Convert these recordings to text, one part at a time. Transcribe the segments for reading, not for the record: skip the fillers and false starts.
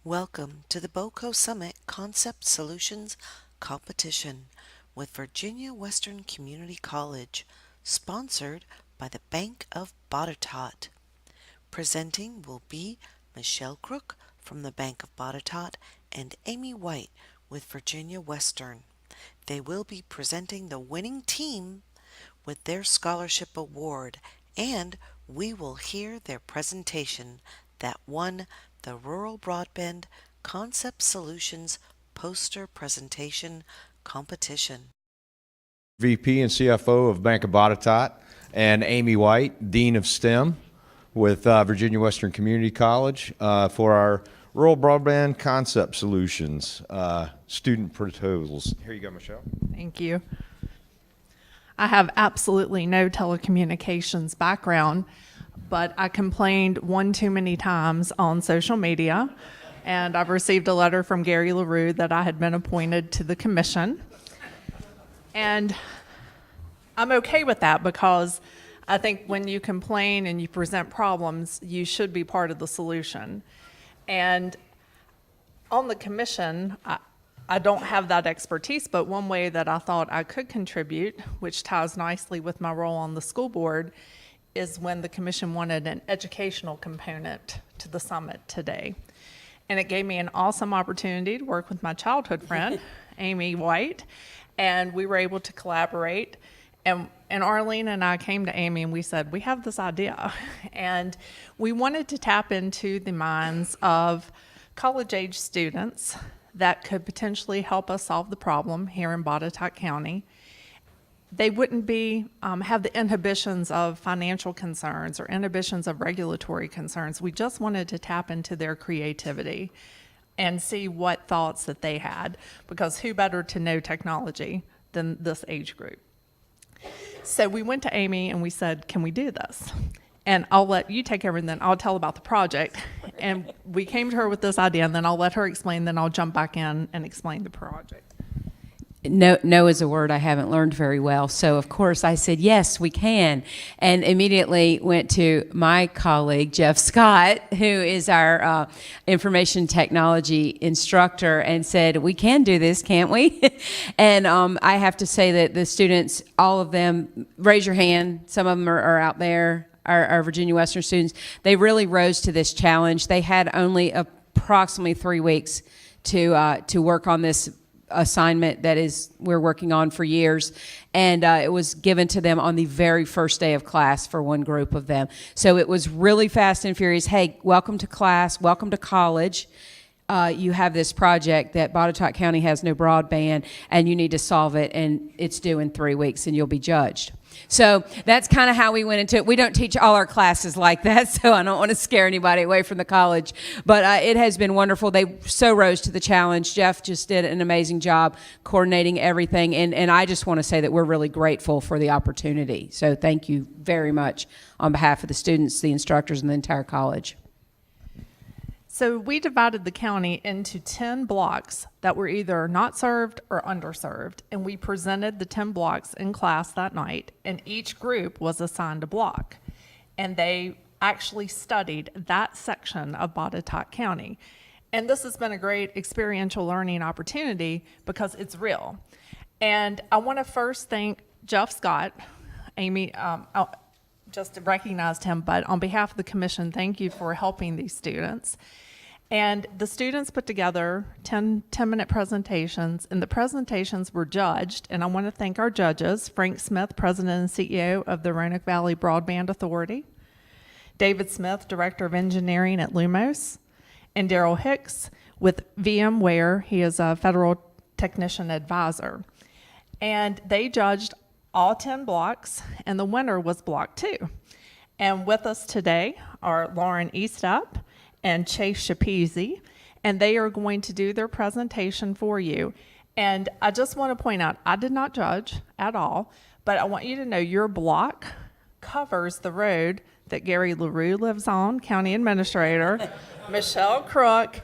Welcome to the BoCo Summit Concept Solutions Competition with Virginia Western Community College, sponsored by the Bank of Botetourt. Presenting will be Michelle Crook from the Bank of Botetourt and Amy White with Virginia Western. They will be presenting the winning team with their scholarship award, and we will hear their presentation that won the Rural Broadband Concept Solutions Poster Presentation Competition. VP and CFO of Bank of Botetourt, and Amy White, Dean of STEM with Virginia Western Community College for our Rural Broadband Concept Solutions student proposals. Here you go, Michelle. Thank you. I have absolutely no telecommunications background, but I complained one too many times on social media, and I've received a letter from Gary LaRue that I had been appointed to the commission. And I'm okay with that because I think when you complain and you present problems, you should be part of the solution. And on the commission, I don't have that expertise, but one way that I thought I could contribute, which ties nicely with my role on the school board, is when the commission wanted an educational component to the summit today. And it gave me an awesome opportunity to work with my childhood friend, Amy White, and we were able to collaborate. And Arlene and I came to Amy and we said, we have this idea. And we wanted to tap into the minds of college-age students that could potentially help us solve the problem here in Botetourt County. They wouldn't have the inhibitions of financial concerns or inhibitions of regulatory concerns. We just wanted to tap into their creativity and see what thoughts that they had, because who better to know technology than this age group? So we went to Amy and we said, can we do this? And I'll let you take over and then I'll tell about the project. And we came to her with this idea and then I'll let her explain, then I'll jump back in and explain the project. No is a word I haven't learned very well. So, of course, I said, yes, we can. And immediately went to my colleague, Jeff Scott, who is our information technology instructor, and said, we can do this, can't we? And I have to say that the students, all of them, raise your hand. Some of them are out there, our Virginia Western students. They really rose to this challenge. They had only approximately 3 weeks to work on this assignment that we're working on for years, and it was given to them on the very first day of class for one group of them. So it was really fast and furious. Hey, welcome to class, welcome to college. You have this project that Botetourt County has no broadband, and you need to solve it, and it's due in 3 weeks, and you'll be judged. So that's kind of how we went into it. We don't teach all our classes like that, so I don't want to scare anybody away from the college. But it has been wonderful. They so rose to the challenge. Jeff just did an amazing job coordinating everything, and I just want to say that we're really grateful for the opportunity. So thank you very much on behalf of the students, the instructors, and the entire college. So we divided the county into 10 blocks that were either not served or underserved, and we presented the 10 blocks in class that night, and each group was assigned a block, and they actually studied that section of Botetourt County. And this has been a great experiential learning opportunity because it's real. And I want to first thank Jeff Scott. Amy just recognized him, but on behalf of the commission, thank you for helping these students. And the students put together 10-minute presentations, and the presentations were judged. And I want to thank our judges, Frank Smith, President and CEO of the Roanoke Valley Broadband Authority, David Smith, Director of Engineering at Lumos, and Daryl Hicks with VMware. He is a federal technician advisor. And they judged all 10 blocks, and the winner was block 2. And with us today are Lauren Eastup and Chase Shapizi, and they are going to do their presentation for you. And I just want to point out, I did not judge at all, but I want you to know your block covers the road that Gary LaRue lives on, County Administrator, Michelle Crook,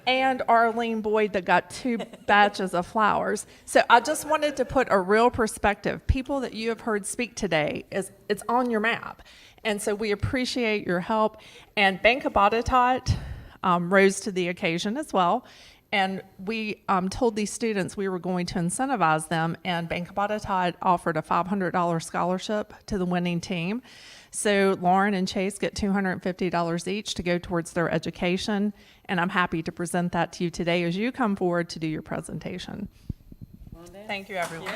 and Arlene Boyd that got 2 batches of flowers. So I just wanted to put a real perspective. People that you have heard speak today, it's on your map. And so we appreciate your help. And Bank of Botetourt, rose to the occasion as well. And we told these students we were going to incentivize them, and Bank of Botetourt offered a $500 scholarship to the winning team. So Lauren and Chase get $250 each to go towards their education, and I'm happy to present that to you today as you come forward to do your presentation. Thank you, everyone.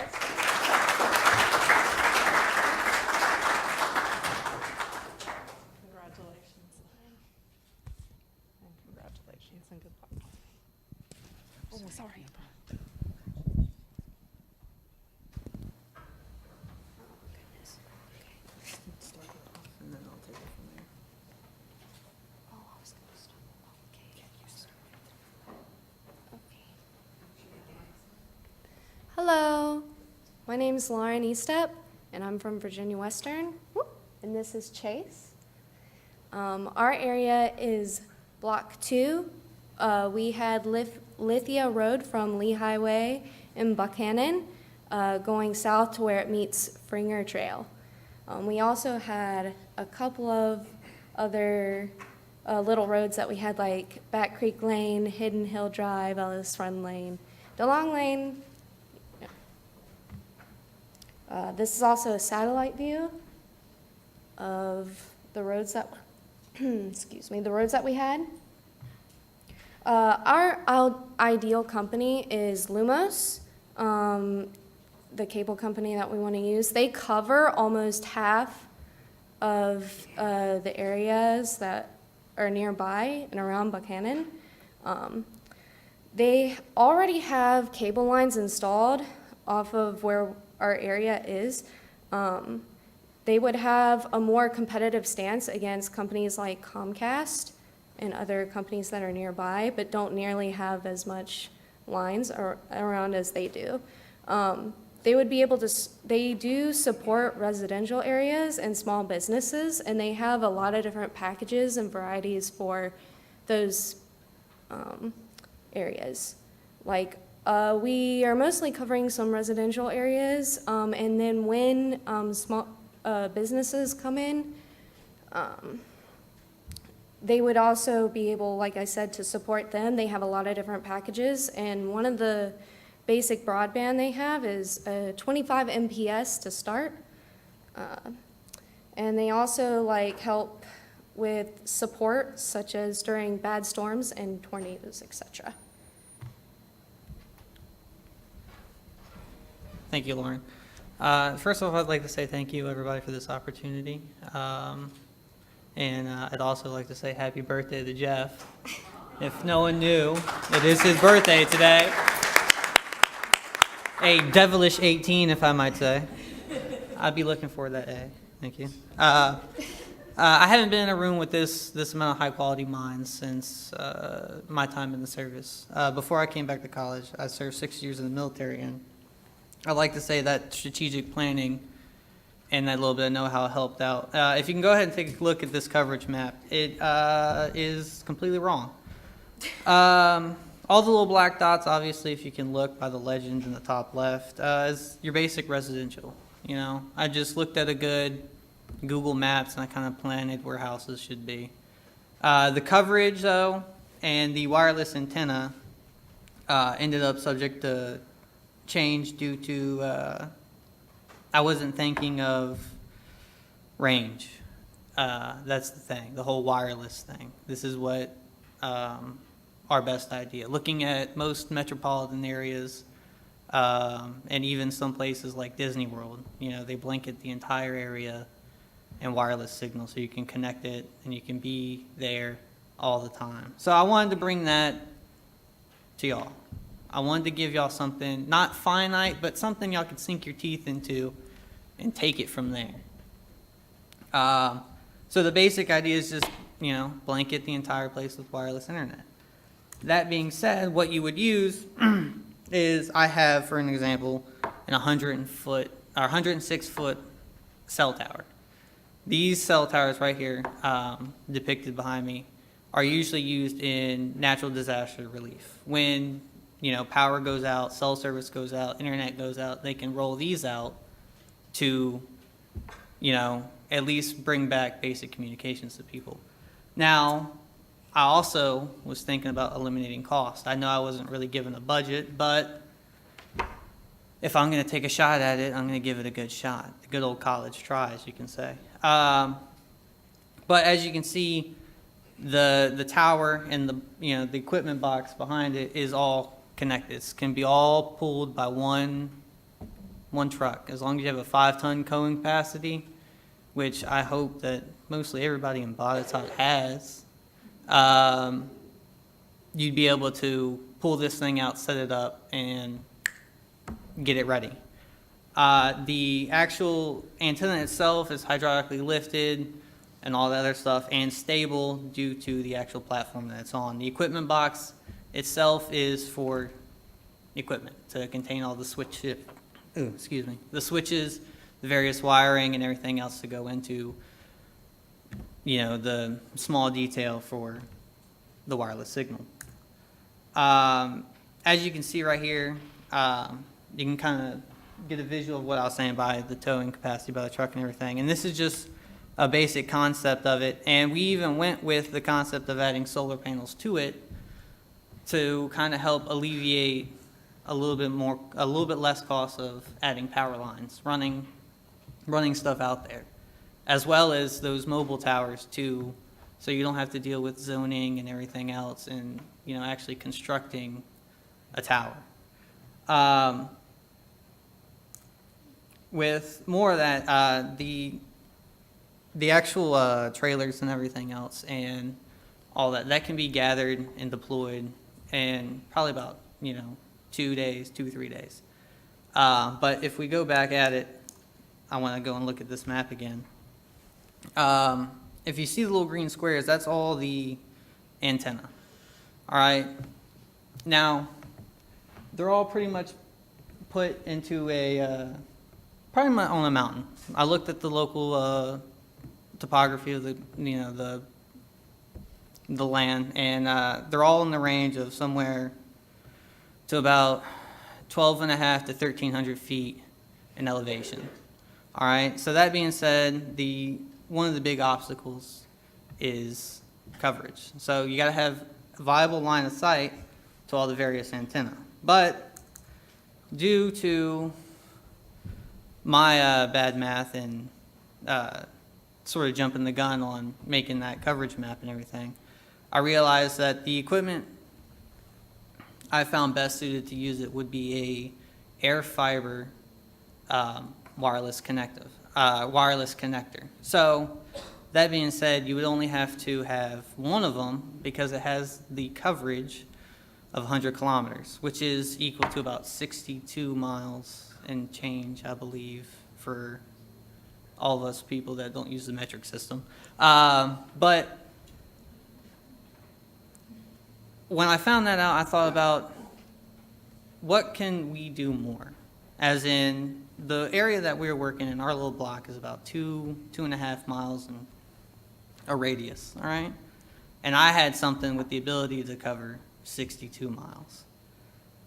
Congratulations. And congratulations and good luck. Oh, sorry. Hello, my name is Lauren Estep, and I'm from Virginia Western, and this is Chase. Our area is Block 2. We had Lithia Road from Lee Highway in Buchanan, going south to where it meets Fringer Trail. We also had a couple of other little roads that we had, like Back Creek Lane, Hidden Hill Drive, Ellis Run Lane, DeLong Lane. This is also a satellite view of the roads that, excuse me, the roads that we had. Our ideal company is Lumos, the cable company that we want to use. They cover almost half of the areas that are nearby and around Buchanan. They already have cable lines installed off of where our area is. They would have a more competitive stance against companies like Comcast and other companies that are nearby, but don't nearly have as much lines around as they do. They would be able to, they do support residential areas and small businesses, and they have a lot of different packages and varieties for those areas. Like, we are mostly covering some residential areas, and then when small businesses come in, they would also be able, like I said, to support them. They have a lot of different packages, and one of the basic broadband they have is 25 MPS to start. And they also like help with support, such as during bad storms and tornadoes, etc. Thank you, Lauren. First of all, I'd like to say thank you, everybody, for this opportunity. And I'd also like to say happy birthday to Jeff. If no one knew, it is his birthday today. A devilish 18, if I might say. I'd be looking for that A. Thank you. I haven't been in a room with this amount of high-quality minds since my time in the service. Before I came back to college, I served 6 years in the military, and I'd like to say that strategic planning and that little bit of know-how helped out. If you can go ahead and take a look at this coverage map, it is completely wrong. All the little black dots, obviously, if you can look by the legends in the top left, is your basic residential. You know, I just looked at a good Google Maps and I kind of planted where houses should be. The coverage, though, and the wireless antenna ended up subject to change due to I wasn't thinking of range. That's the thing, the whole wireless thing. This is what our best idea. Looking at most metropolitan areas and even some places like Disney World, you know, they blanket the entire area and wireless signal so you can connect it and you can be there all the time. So I wanted to bring that to y'all. I wanted to give y'all something, not finite, but something y'all could sink your teeth into and take it from there. So the basic idea is just, you know, blanket the entire place with wireless internet. That being said, what you would use is, I have, for an example, an 106-foot cell tower. These cell towers right here, depicted behind me, are usually used in natural disaster relief. When, you know, power goes out, cell service goes out, internet goes out, they can roll these out to, you know, at least bring back basic communications to people. Now, I also was thinking about eliminating cost. I know I wasn't really given a budget, but if I'm going to take a shot at it, I'm going to give it a good shot. A good old college try, as you can say. But as you can see, the tower and the equipment box behind it is all connected. It can be all pulled by one truck, as long as you have a 5-ton towing capacity, which I hope that mostly everybody in Botetourt has. You'd be able to pull this thing out, set it up, and get it ready. The actual antenna itself is hydraulically lifted and all that other stuff, and stable due to the actual platform that it's on. The equipment box itself is for equipment to contain all the switches, the various wiring and everything else to go into, the small detail for the wireless signal. As you can see right here, you can kind of get a visual of what I was saying by the towing capacity by the truck and everything. And this is just a basic concept of it. And we even went with the concept of adding solar panels to it to kind of help alleviate a little bit less cost of adding power lines, running stuff out there, as well as those mobile towers too, so you don't have to deal with zoning and everything else and, actually constructing a tower. With more of that, the actual trailers and everything else and all that can be gathered and deployed in probably about 2 days, 2-3 days. But if we go back at it, I want to go and look at this map again. If you see the little green squares, that's all the antenna. All right. Now, they're all pretty much put into a probably on a mountain. I looked at the local topography of the land, and they're all in the range of somewhere to about 12.5 to 1,300 feet in elevation. All right. So that being said, one of the big obstacles is coverage. So you got to have a viable line of sight to all the various antenna. But due to my bad math and sort of jumping the gun on making that coverage map and everything, I realized that the equipment I found best suited to use it would be a air fiber wireless connector. So that being said, you would only have to have one of them because it has the coverage of 100 kilometers, which is equal to about 62 miles and change, I believe, for all of us people that don't use the metric system. But when I found that out, I thought about what can we do more? As in, the area that we were working in, our little block, is about 2.5 miles in a radius, all right? And I had something with the ability to cover 62 miles.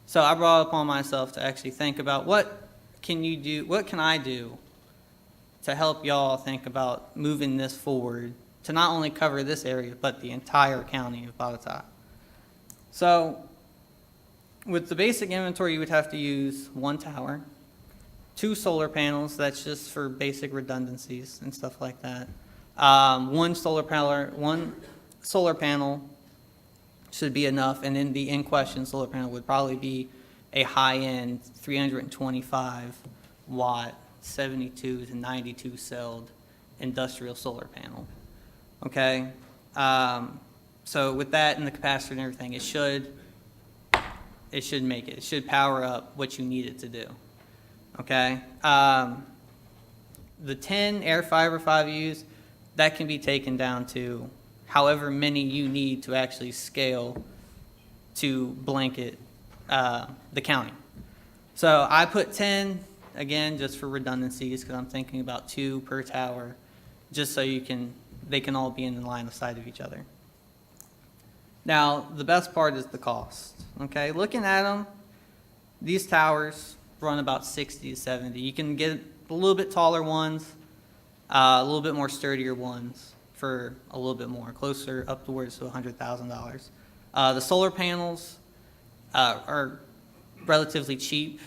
So I brought it upon myself to actually think about what can I do to help y'all think about moving this forward to not only cover this area, but the entire county of Botetourt. So with the basic inventory, you would have to use one tower, 2 solar panels, that's just for basic redundancies and stuff like that. One solar panel should be enough, and then the in-question solar panel would probably be a high-end 325 watt, 72 to 92 celled industrial solar panel. Okay, so with that and the capacitor and everything, it should make it. It should power up what you need it to do. Okay, the 10 air fiber 5Us, that can be taken down to however many you need to actually scale to blanket the county. So I put 10, again, just for redundancies, because I'm thinking about 2 per tower, just so they can all be in the line of sight of each other. Now, the best part is the cost. Okay, looking at them, these towers run about 60 to 70. You can get a little bit taller ones, a little bit more sturdier ones for a little bit more, closer up towards to $100,000. The solar panels are relatively cheap,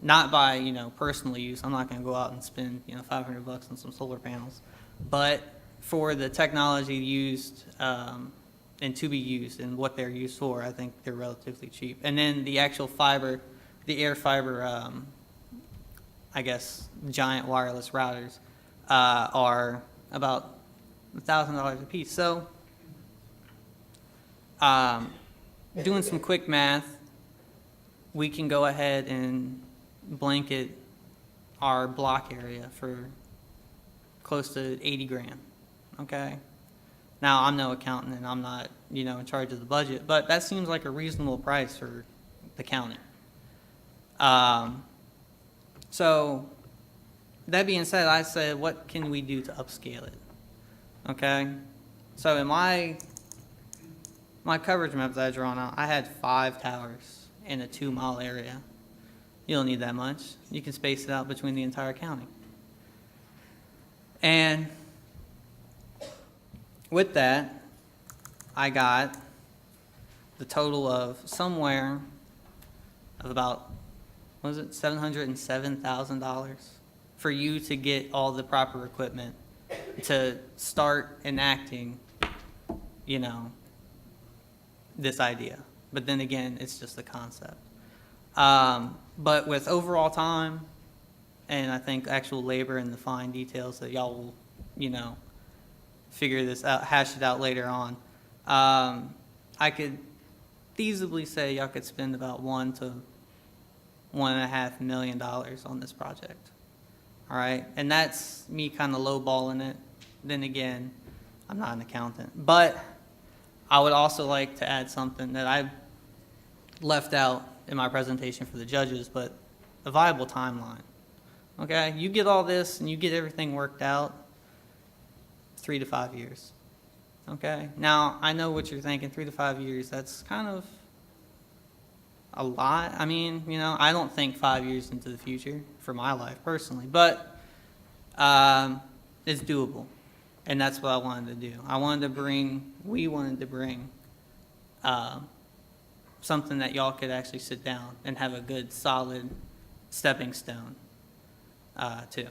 not by, personal use. I'm not going to go out and spend, $500 on some solar panels, but for the technology used and to be used and what they're used for, I think they're relatively cheap. And then the actual fiber, the air fiber, I guess, giant wireless routers are about $1,000 a piece. So, doing some quick math, we can go ahead and blanket our block area for close to 80 grand, okay? Now, I'm no accountant and I'm not, in charge of the budget, but that seems like a reasonable price for the county. So, that being said, I said, what can we do to upscale it? Okay? So, in my coverage map that I drawn out, I had 5 towers in a 2-mile area. You don't need that much. You can space it out between the entire county. And with that, I got the total of somewhere of about, what was it, $707,000 for you to get all the proper equipment to start enacting, this idea. But then again, it's just a concept. But with overall time, and I think actual labor and the fine details that y'all will, figure this out, hash it out later on, I could feasibly say y'all could spend about $1 to $1.5 million on this project. All right, and that's me kind of lowballing it. Then again, I'm not an accountant, but I would also like to add something that I left out in my presentation for the judges, but a viable timeline. Okay, you get all this and you get everything worked out, 3 to 5 years. Okay, now I know what you're thinking, 3 to 5 years, that's kind of a lot. I mean, I don't think 5 years into the future for my life personally, but it's doable. And that's what I wanted to do. We wanted to bring something that y'all could actually sit down and have a good, solid stepping stone to.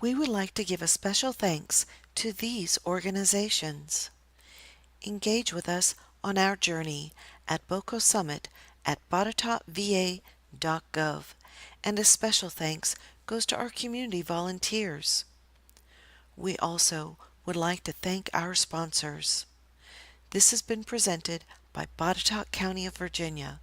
We would like to give a special thanks to these organizations. Engage with us on our journey at BoCo Summit at botetotvA.gov, and a special thanks goes to our community volunteers. We also would like to thank our sponsors. This has been presented by Botetourt County of Virginia.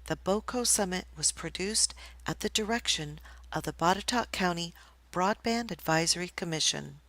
The BoCo Summit was produced at the direction of the Botetourt County Broadband Advisory Commission.